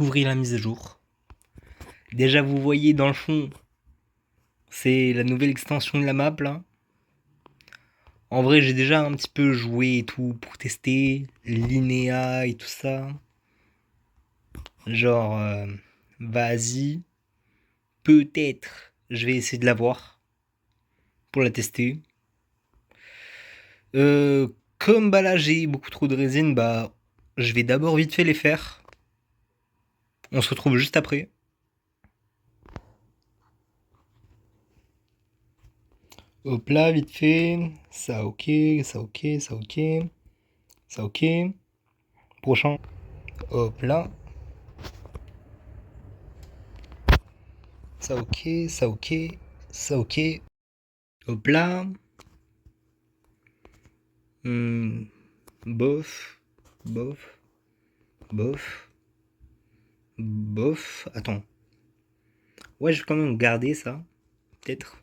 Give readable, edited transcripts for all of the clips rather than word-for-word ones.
Ouvrir la mise à jour. Déjà, vous voyez dans le fond, c'est la nouvelle extension de la map là. En vrai, j'ai déjà un petit peu joué et tout pour tester l'inéa et tout ça. Genre, vas-y, peut-être je vais essayer de la voir pour la tester. Euh, Comme bah là j'ai beaucoup trop de résine, bah je vais d'abord vite fait les faire. On se retrouve juste après. Hop là, vite fait. Ça ok, ça ok, ça ok, ça ok. Prochain. Hop là. Ça ok, ça ok, ça ok. Hop là. Hmm, bof, bof, bof, bof. Attends. Ouais, je vais quand même garder ça. Peut-être.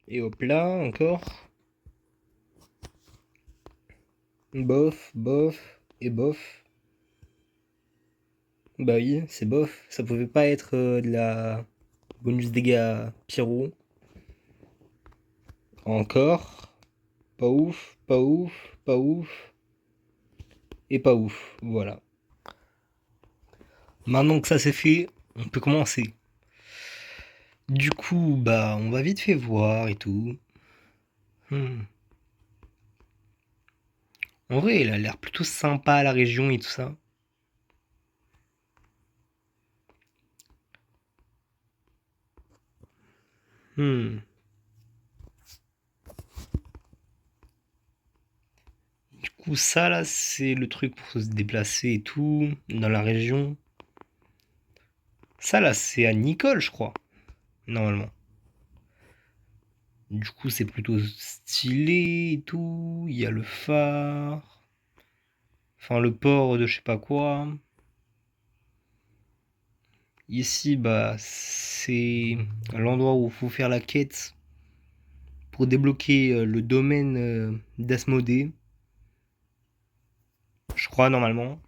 Et hop là, encore. Bof, bof, et bof. Bah oui, c'est bof. Ça pouvait pas être de la bonus dégâts pyro. Encore. Pas ouf, pas ouf, pas ouf. Et pas ouf. Voilà. Maintenant que ça c'est fait, on peut commencer. Du coup, bah, on va vite fait voir et tout. Hmm. En vrai, elle a l'air plutôt sympa la région et tout ça. Hmm. Du coup, ça là, c'est le truc pour se déplacer et tout dans la région. Ça là, c'est à Nicole, je crois, normalement. Du coup, c'est plutôt stylé et tout. Il y a le phare. Enfin, le port de je sais pas quoi. Ici, bah, c'est l'endroit où il faut faire la quête pour débloquer le domaine d'Asmodée. Je crois, normalement.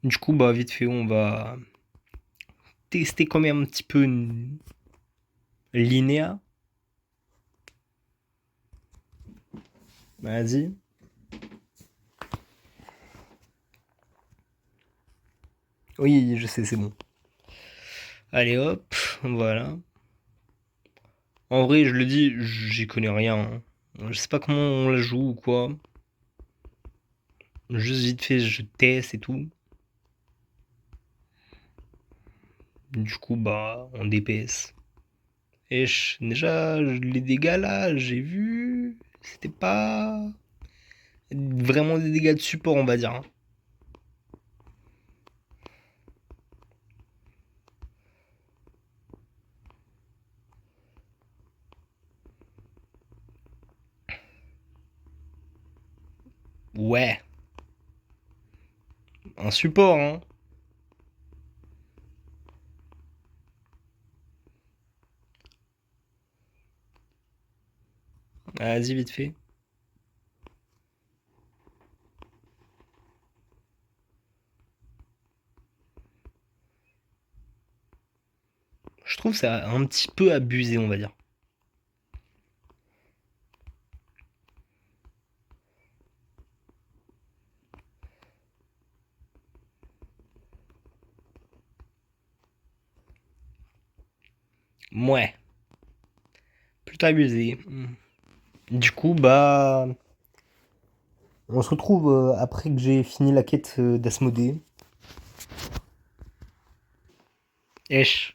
Du coup, bah, vite fait, on va tester quand même un petit peu Linéa. Vas-y. Oui, je sais, c'est bon. Allez hop, voilà. En vrai, je le dis, j'y connais rien, hein. Je sais pas comment on la joue ou quoi. Juste vite fait, je teste et tout. Du coup, bah, on DPS. Et déjà, les dégâts là, j'ai vu. C'était pas vraiment des dégâts de support, on va dire, hein. Ouais, un support, hein. Vas-y, vite fait. Je trouve ça un petit peu abusé, on va dire. Ouais, plutôt abusé. Du coup, bah, on se retrouve après que j'ai fini la quête d'Asmodée. Esh,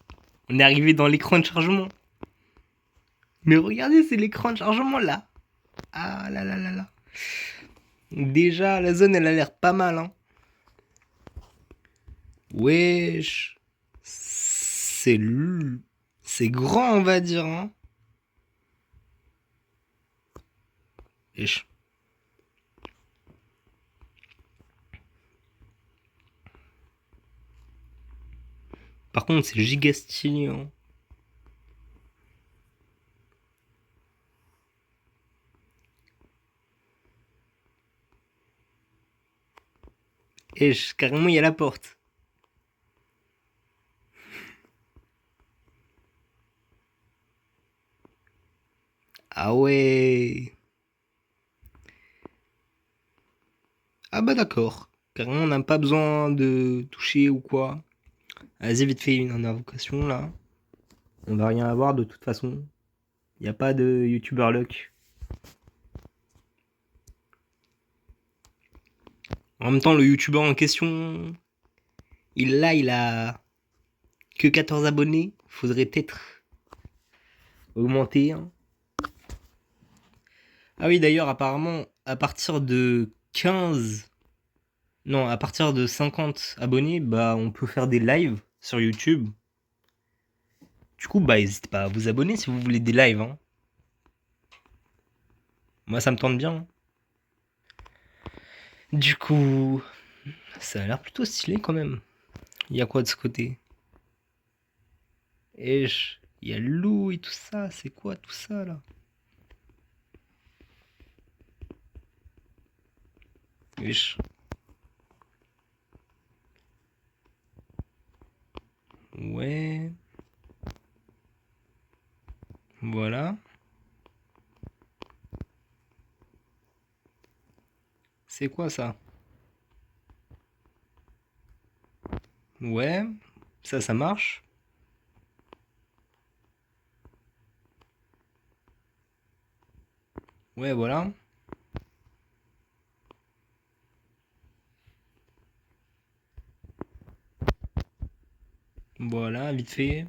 on est arrivé dans l'écran de chargement. Mais regardez, c'est l'écran de chargement là. Ah là là là là. Déjà, la zone, elle a l'air pas mal, hein. Wesh. C'est grand, on va dire, hein. Wesh. Par contre, c'est giga stylé, hein. Et carrément, il y a la porte. Ah ouais. Ah bah d'accord. Carrément, on n'a pas besoin de toucher ou quoi. Vas-y, vite fait une invocation là. On va rien avoir de toute façon. Y a pas de YouTuber luck. En même temps, le YouTuber en question, il a que 14 abonnés. Faudrait peut-être augmenter, hein. Ah oui, d'ailleurs, apparemment, à partir de 15, non, à partir de 50 abonnés, bah, on peut faire des lives sur YouTube. Du coup, bah, n'hésitez pas à vous abonner si vous voulez des lives, hein. Moi, ça me tente bien, hein. Du coup, ça a l'air plutôt stylé quand même. Il y a quoi de ce côté? Et il y a le loup et tout ça. C'est quoi tout ça là? Wesh. Ouais. Voilà. C'est quoi ça? Ouais. Ça marche. Ouais, voilà. Voilà, vite fait.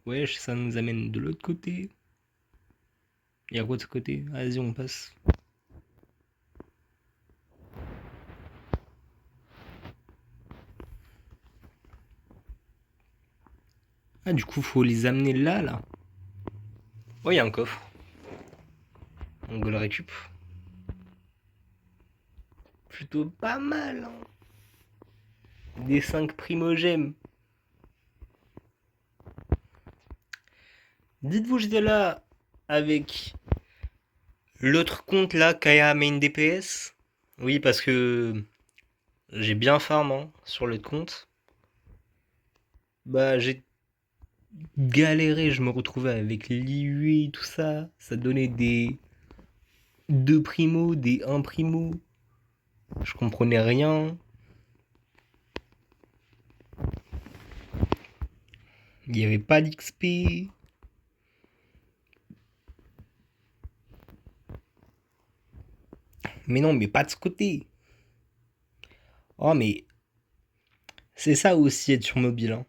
Wesh, ça nous amène de l'autre côté. Il y a quoi de ce côté? Vas-y, on passe. Ah, du coup, faut les amener là, là. Oh, il y a un coffre. On le récup. Plutôt pas mal, hein. Des 5 primogèmes. Dites-vous, j'étais là avec l'autre compte là, Kaya Main DPS. Oui, parce que j'ai bien farm hein, sur l'autre compte. Bah, j'ai galéré, je me retrouvais avec l'IUI, tout ça. Ça donnait des 2 primo, des 1 primo. Je comprenais rien. Il n'y avait pas d'XP. Mais non, mais pas de ce côté. Oh, mais c'est ça aussi être sur mobile, hein.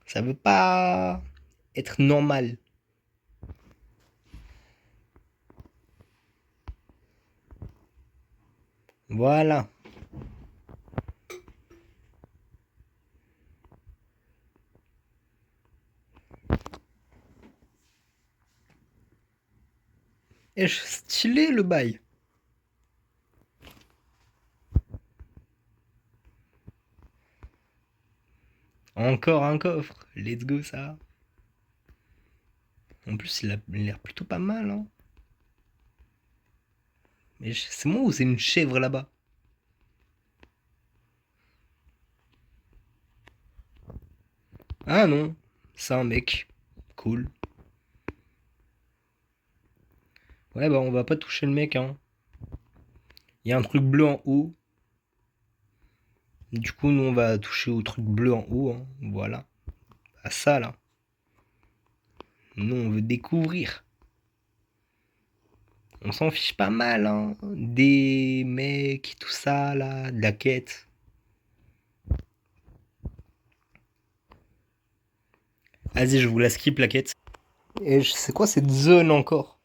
Ça veut pas être normal. Voilà. Et stylé le bail. Encore un coffre. Let's go ça. En plus, il a l'air plutôt pas mal, hein. Mais c'est moi ou c'est une chèvre là-bas? Ah non, c'est un mec. Cool. Ouais, bah on va pas toucher le mec, hein. Il y a un truc bleu en haut. Du coup, nous on va toucher au truc bleu en haut, hein. Voilà. À ça là. Nous on veut découvrir. On s'en fiche pas mal, hein. Des mecs, tout ça là, de la quête. Vas-y, je vous la skip la quête. Et je sais quoi cette zone encore?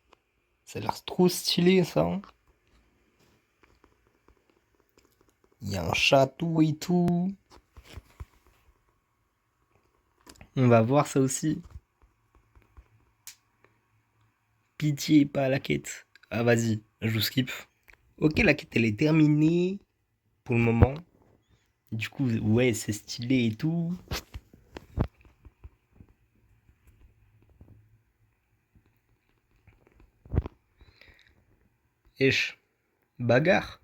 Ça a l'air trop stylé ça, hein. Il y a un château et tout. On va voir ça aussi. Pitié, pas la quête. Ah vas-y, je vous skip. Ok, la quête elle est terminée pour le moment. Du coup, ouais, c'est stylé et tout. Esh, bagarre.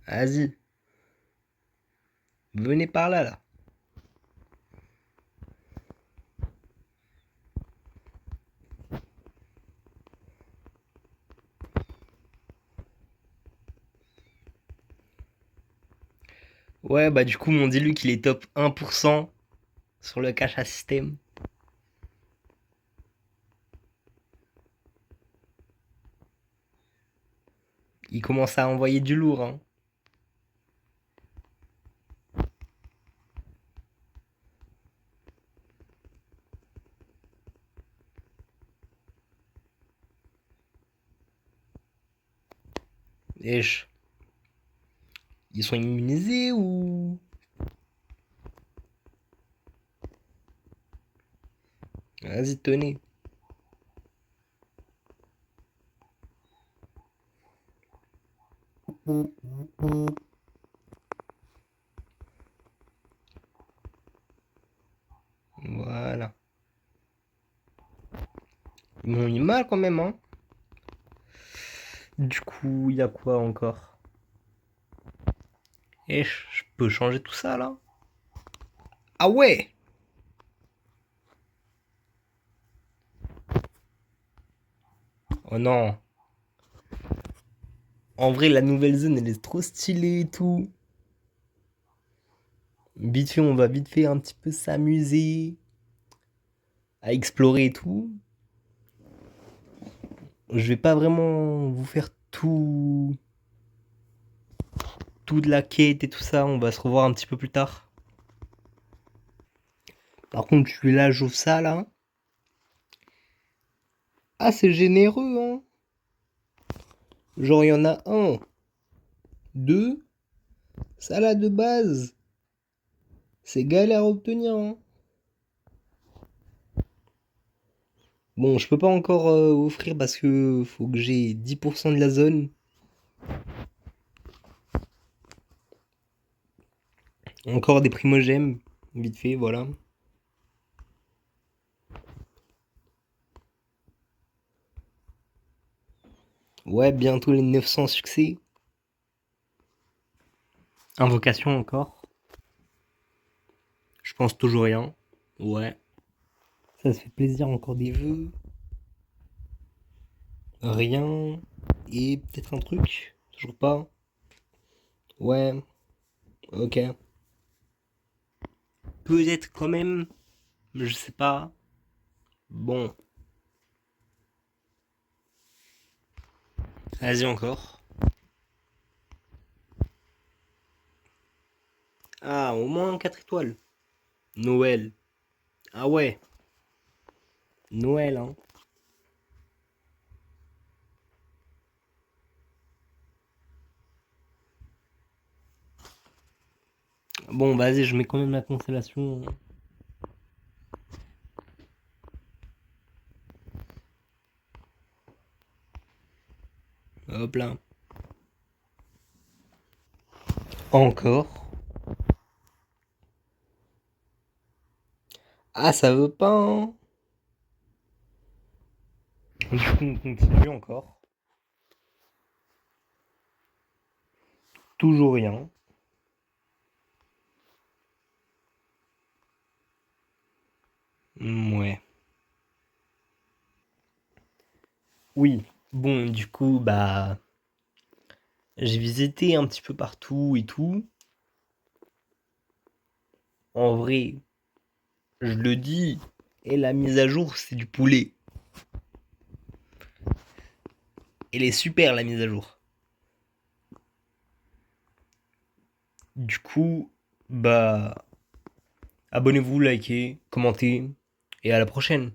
Vas-y, venez par là, là. Ouais, bah du coup, mon dis-lui qu'il est top 1% sur le cash à système. Il commence à envoyer du lourd, hein. Wesh. Ils sont immunisés ou... Vas-y, tenez. Voilà. Ils m'ont mis mal quand même, hein. Du coup, il y a quoi encore? Je peux changer tout ça là? Ah ouais! Oh non. En vrai, la nouvelle zone, elle est trop stylée et tout. Vite fait, on va vite fait un petit peu s'amuser, à explorer et tout. Je vais pas vraiment vous faire tout de la quête et tout ça. On va se revoir un petit peu plus tard. Par contre, je suis là, j'ouvre ça là. Ah, c'est généreux, hein. Genre, il y en a un, deux, ça là de base. C'est galère à obtenir, hein. Bon, je peux pas encore offrir parce que faut que j'ai 10% de la zone. Encore des primogèmes, vite fait, voilà. Ouais, bientôt les 900 succès. Invocation encore. Je pense toujours rien. Ouais. Ça se fait plaisir, encore des vœux. Rien. Et peut-être un truc. Toujours pas. Ouais. Ok. Peut-être quand même. Je sais pas. Bon. Vas-y encore. Ah, au moins 4 étoiles. Noël. Ah ouais. Noël, hein. Bon, vas-y, je mets quand même la constellation. Hop là. Encore. Ah, ça veut pas, hein. Du coup, on continue encore. Toujours rien. Ouais. Oui. Bon, du coup, bah, j'ai visité un petit peu partout et tout. En vrai, je le dis, et la mise à jour, c'est du poulet. Elle est super, la mise à jour. Du coup, bah, abonnez-vous, likez, commentez, et à la prochaine.